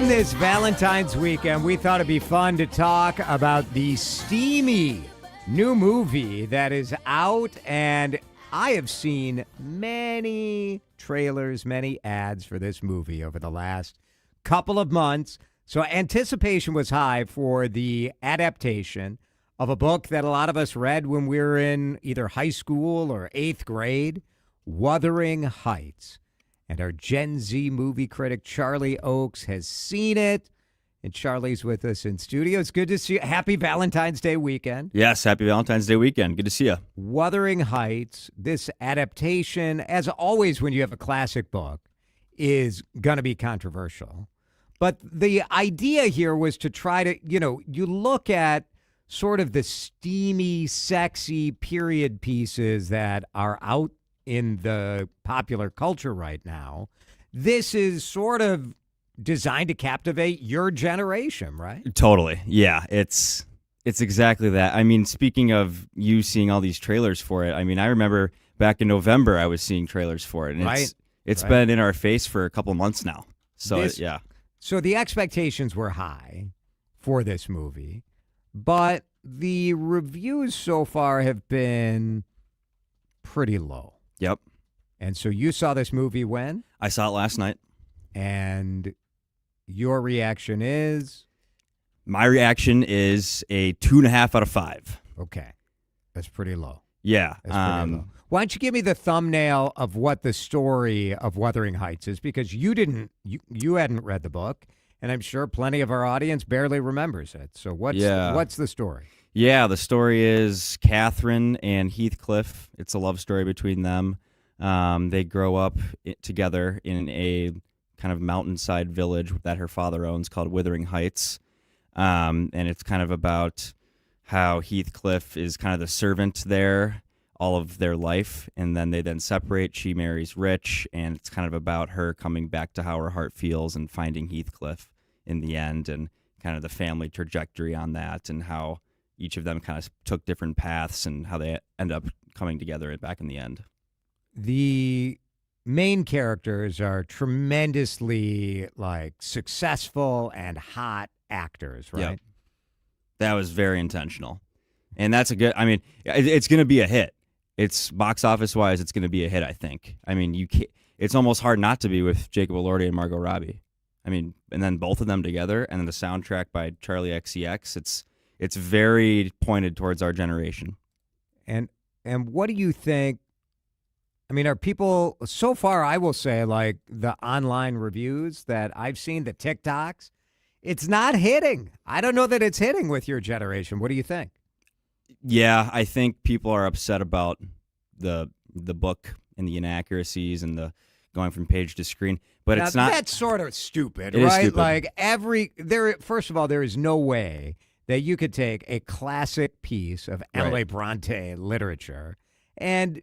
On this Valentine's weekend, we thought it'd be fun to talk about the steamy new movie that is out, and I have seen many trailers, many ads for this movie over the last couple of months. So anticipation was high for the adaptation of a book that a lot of us read when we were in either high school or 8th grade, Wuthering Heights. And our Gen Z movie critic, Charlie Oakes, has seen it. And Charlie's with us in studio. It's good to see you. Happy Valentine's Day weekend. Yes, happy Valentine's Day weekend. Good to see you. Wuthering Heights, this adaptation, as always when you have a classic book, is going to be controversial. But the idea here was to try to, you look at sort of the steamy, sexy period pieces that are out in the popular culture right now. This is sort of designed to captivate your generation, right? Totally. Yeah, it's exactly that. I mean, speaking of you seeing all these trailers for it, I mean, I remember back in November I was seeing trailers for it. And it's been in our face for a couple months now. So, yeah. So the expectations were high for this movie, but the reviews so far have been pretty low. Yep. And so you saw this movie when? I saw it last night. And your reaction is? My reaction is a 2.5 out of 5. Okay. That's pretty low. Yeah. That's pretty low. Why don't you give me the thumbnail of what the story of Wuthering Heights is? Because you hadn't read the book, and I'm sure plenty of our audience barely remembers it. So what's the story? Yeah, the story is Catherine and Heathcliff. It's a love story between them. They grow up together in a kind of mountainside village that her father owns called Wuthering Heights. And it's kind of about how Heathcliff is kind of the servant there all of their life, and then they separate. She marries Rich, and it's kind of about her coming back to how her heart feels and finding Heathcliff in the end, and kind of the family trajectory on that, and how each of them kind of took different paths and how they end up coming together back in the end. The main characters are tremendously successful and hot actors, right? Yep. That was very intentional. And that's it's going to be a hit. It's box office wise, it's going to be a hit, I think. I mean, it's almost hard not to be with Jacob Elordi and Margot Robbie. I mean, and then both of them together, and then the soundtrack by Charlie XCX. It's very pointed towards our generation. And what do you think? I mean, are people, so far, I will say, the online reviews that I've seen, the TikToks, it's not hitting. I don't know that it's hitting with your generation. What do you think? Yeah, I think people are upset about the book and the inaccuracies and the going from page to screen. But now, it's not. That's sort of stupid, right? Is stupid. First of all, there is no way that you could take a classic piece of Emily Bronte literature and,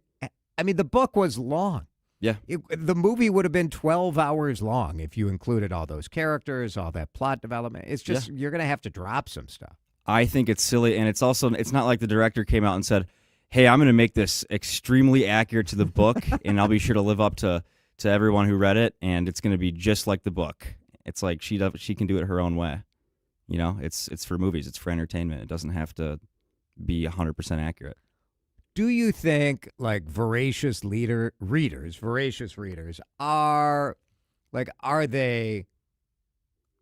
I mean, the book was long. Yeah. The movie would have been 12 hours long if you included all those characters, all that plot development. It's just, you're going to have to drop some stuff. I think it's silly, and it's not like the director came out and said, hey, I'm going to make this extremely accurate to the book, and I'll be sure to live up to everyone who read it, and it's going to be just like the book. It's like she can do it her own way. It's for movies. It's for entertainment. It doesn't have to be 100% accurate. Do you think voracious readers are they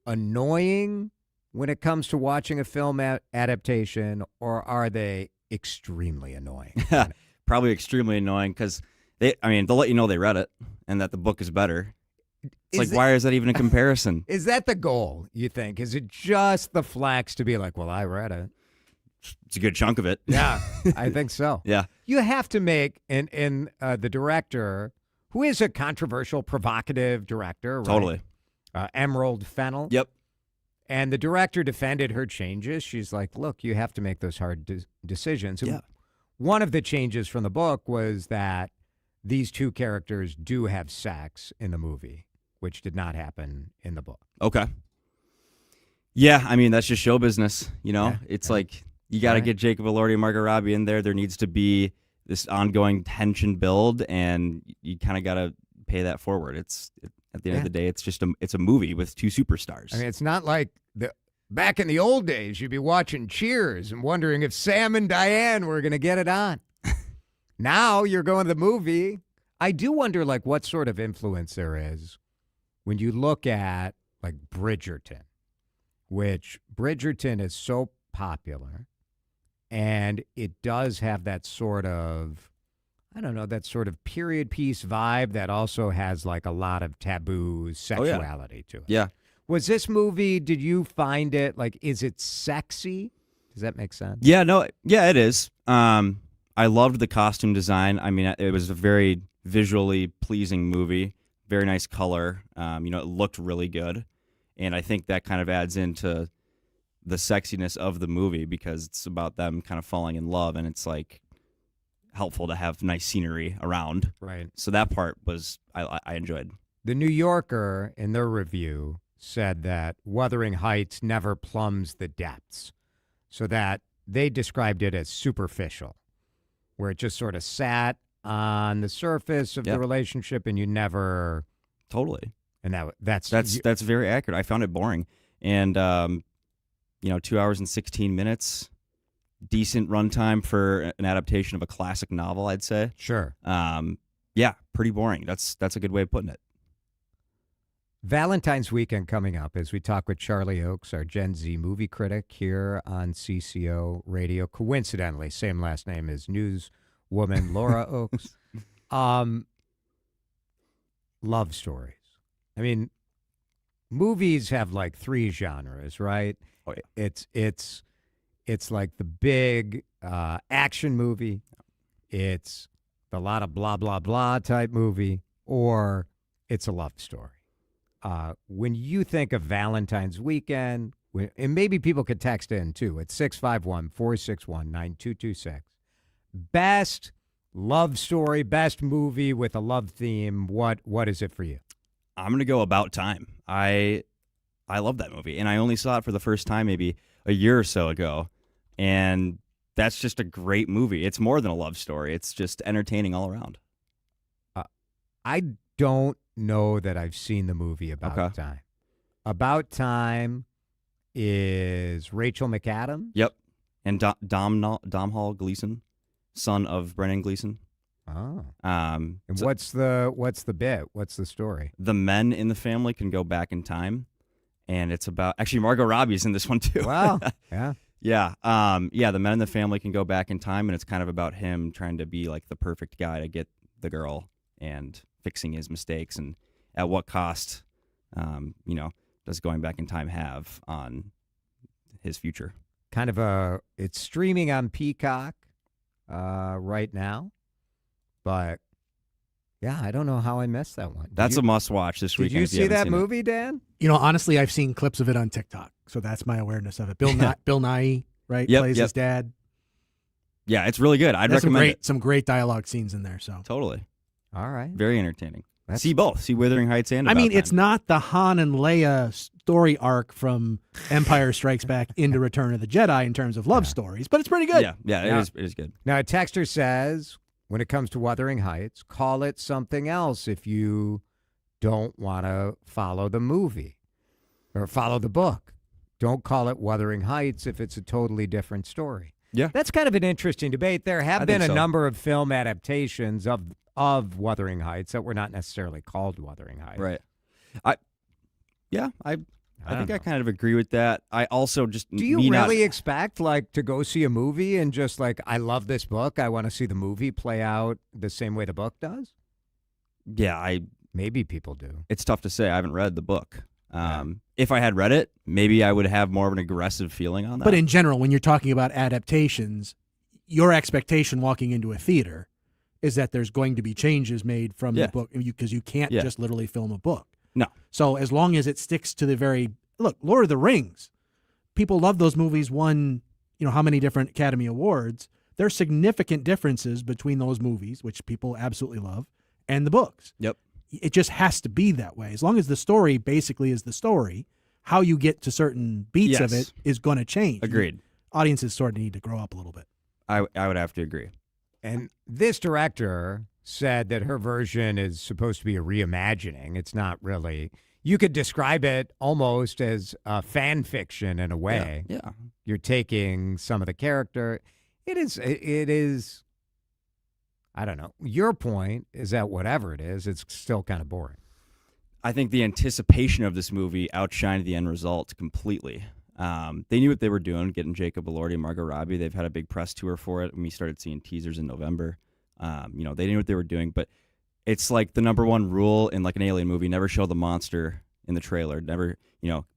annoying when it comes to watching a film adaptation, or are they extremely annoying? Probably extremely annoying because they'll let you know they read it and that the book is better. It's why is that even a comparison? Is that the goal, you think? Is it just the flex to be like, well, I read it? It's a good chunk of it. Yeah, I think so. Yeah. You have to make, the director, who is a controversial, provocative director, right? Totally. Emerald Fennell. Yep. And the director defended her changes. She's like, look, you have to make those hard decisions. Yeah. One of the changes from the book was that these two characters do have sex in the movie, which did not happen in the book. Okay. Yeah, I mean, that's just show business, It's like you got to get Jacob Elordi and Margot Robbie in there. There needs to be this ongoing tension build, and you kind of got to pay that forward. At the end of the day, it's just it's a movie with two superstars. I mean, it's not like back in the old days, you'd be watching Cheers and wondering if Sam and Diane were going to get it on. Now you're going to the movie. I do wonder, like, what sort of influence there is when you look at, like, Bridgerton, which Bridgerton is so popular, and it does have that sort of, I don't know, that sort of period piece vibe that also has, like, a lot of taboo sexuality to it. Yeah. Was this movie, did you find it, like, is it sexy? Does that make sense? Yeah, no, yeah, it is. I loved the costume design. I mean, it was a very visually pleasing movie, very nice color. It looked really good. And I think that kind of adds into the sexiness of the movie because it's about them kind of falling in love, and it's like helpful to have nice scenery around. Right. So that part was I enjoyed. The New Yorker, in their review, said that Wuthering Heights never plumbs the depths, so that they described it as superficial, where it just sort of sat on the surface of the relationship, and you never Totally. And that's very accurate. I found it boring, and 2 hours and 16 minutes, decent runtime for an adaptation of a classic novel, I'd say. Sure. Yeah, pretty boring. That's a good way of putting it. Valentine's weekend coming up as we talk with Charlie Oakes, our Gen Z movie critic here on CCO Radio. Coincidentally, same last name as newswoman Laura Oakes. Love stories. I mean, movies have like three genres, right? Oh, yeah. It's like the big action movie. It's the lot of blah, blah, blah type movie, or it's a love story. When you think of Valentine's weekend, and maybe people could text in too, it's 651-461-9226. Best love story, best movie with a love theme, what is it for you? I'm going to go About Time. I love that movie, and I only saw it for the first time maybe a year or so ago, and that's just a great movie. It's more than a love story. It's just entertaining all around. I don't know that I've seen the movie About Time. About Time is Rachel McAdams? Yep, and Domhnall Gleeson, son of Brendan Gleeson. Oh. And what's the bit? What's the story? The men in the family can go back in time, and it's about actually Margot Robbie's in this one too. Wow. Yeah. Yeah. The men in the family can go back in time, and it's kind of about him trying to be like the perfect guy to get the girl and fixing his mistakes, and at what cost, does going back in time have on his future? It's streaming on Peacock right now. But, yeah, I don't know how I missed that one. That's a must-watch this weekend. Did you see that movie, Dan? Honestly, I've seen clips of it on TikTok, so that's my awareness of it. Bill Nighy, right, plays his dad. Yeah, it's really good. I'd recommend it. Some great dialogue scenes in there. So totally. All right. Very entertaining. See both. See Wuthering Heights and About Time. It's not the Han and Leia story arc from Empire Strikes Back into Return of the Jedi in terms of love stories, but it's pretty good. Yeah, it is good. Now, a texter says, when it comes to Wuthering Heights, call it something else if you don't want to follow the movie or follow the book. Don't call it Wuthering Heights if it's a totally different story. Yeah. That's kind of an interesting debate. There have been a number of film adaptations of Wuthering Heights that were not necessarily called Wuthering Heights. Right. I think I kind of agree with that. I also just do you really expect to go see a movie and just I love this book, I want to see the movie play out the same way the book does? Yeah, maybe people do. It's tough to say. I haven't read the book. If I had read it, maybe I would have more of an aggressive feeling on that. But in general, when you're talking about adaptations, your expectation walking into a theater is that there's going to be changes made from the book because you can't just literally film a book. No. So as long as it sticks to look, Lord of the Rings, people love those movies, won, how many different Academy Awards. There's significant differences between those movies, which people absolutely love, and the books. Yep. It just has to be that way. As long as the story basically is the story, how you get to certain beats of it is going to change. Agreed. Audiences sort of need to grow up a little bit. I would have to agree. And this director said that her version is supposed to be a reimagining. It's not really. You could describe it almost as fan fiction in a way. Yeah. You're taking some of the character. It is. I don't know. Your point is that whatever it is, it's still kind of boring. I think the anticipation of this movie outshined the end result completely. They knew what they were doing, getting Jacob Elordi and Margot Robbie. They've had a big press tour for it, and we started seeing teasers in November. They knew what they were doing, but it's like the number one rule in like an alien movie: never show the monster in the trailer. Never,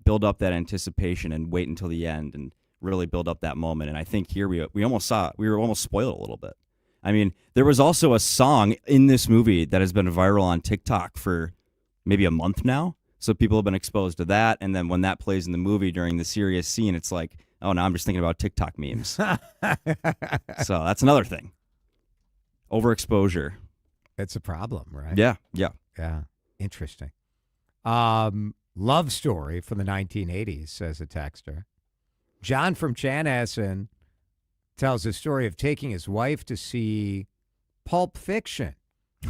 build up that anticipation and wait until the end and really build up that moment. And I think here we were almost spoiled a little bit. I mean, there was also a song in this movie that has been viral on TikTok for maybe a month now. So people have been exposed to that. And then when that plays in the movie during the serious scene, it's like, oh, now I'm just thinking about TikTok memes. So that's another thing. Overexposure. It's a problem, right? Yeah. Yeah. Interesting. Love story from the 1980s, says a texter. John from Chanhassen tells the story of taking his wife to see Pulp Fiction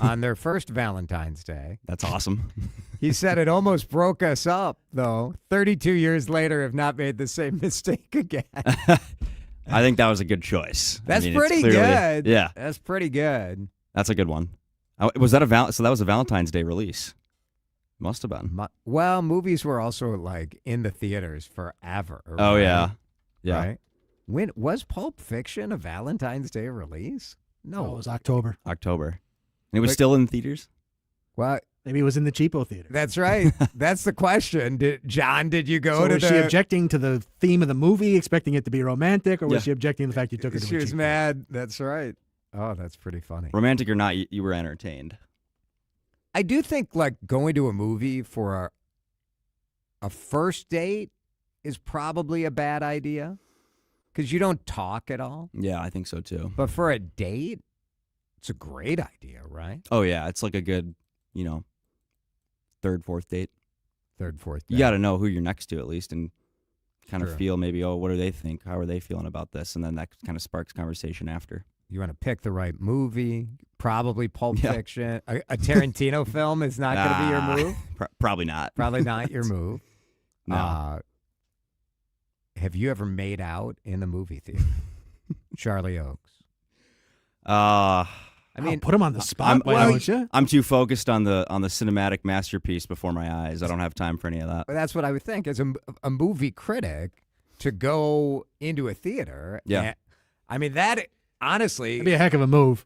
on their first Valentine's Day. That's awesome. He said it almost broke us up, though. 32 years later, have not made the same mistake again. I think that was a good choice. That's it's pretty clearly, good. Yeah. That's pretty good. That's a good one. Was that so that was a Valentine's Day release? Must have been. Well, movies were also like in the theaters forever. Oh, right? yeah. Yeah. Right? When was Pulp Fiction a Valentine's Day release? No. Oh, it was October. And it was still in theaters? Well, Maybe it was in the cheapo theater. that's right. That's the question. Did you go So to was she objecting to the theme of the movie, expecting it to be romantic, or was Yeah. she objecting to the fact you took her to She a was cheap mad. That's right. Oh, that's pretty funny. Romantic or not, you were entertained. I do think like going to a movie for a first date is probably a bad idea because you don't talk at all. Yeah, I think so too. But for a date, it's a great idea, right? Oh, yeah. It's like a good, third, fourth date. Third, fourth date. You got to know who you're next to at least and kind True. of feel maybe, what do they think? How are they feeling about this? And then that kind of sparks conversation after. You want to pick the right movie, probably Pulp Yeah. Fiction. A Tarantino film is not going to be your move. Probably not. Probably not your move. No. Have you ever made out in the movie theater? Charlie Oaks. I I mean, put him on the spot. Why don't you? I'm too focused on the cinematic masterpiece before my eyes. I don't have time for any of that. that's what I would think as a movie critic to go into a theater. Yeah. And, I mean, that honestly, That'd be a heck of a move.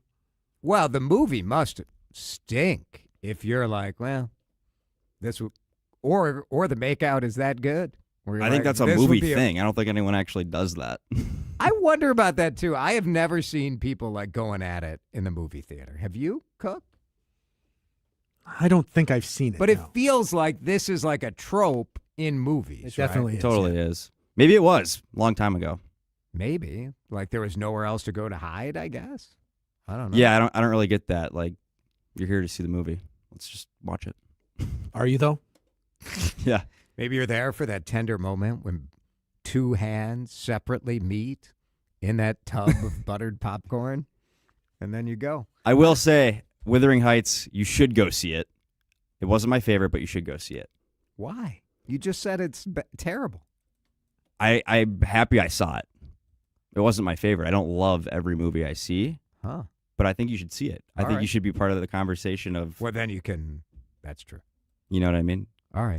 well, the movie must stink if you're like, well, or the makeout is that good. Where you're I think like, that's a this would movie be thing. I don't think anyone actually does that. I wonder about that too. I have never seen people like going at it in the movie theater. Have you, Cook? I don't think I've seen it. But it no. feels like this is like a trope in movies. It definitely right? is. Totally yeah. is. Maybe it was a long time ago. Maybe like there was nowhere else to go to hide. I guess. I don't know. Yeah, I don't really get that. Like, you're here to see the movie. Let's just watch it. Are you though? Yeah. Maybe you're there for that tender moment when two hands separately meet in that tub of buttered popcorn, and then you go. I will say, Wuthering Heights, you should go see it. It wasn't my favorite, but you should go see it. Why? You just said it's terrible. I'm happy I saw it. It wasn't my favorite. I don't love every movie I see, Huh. but I think you should see it. I All think right. you should be part of the conversation of, Well, then you can. That's true. you know what I mean? All right.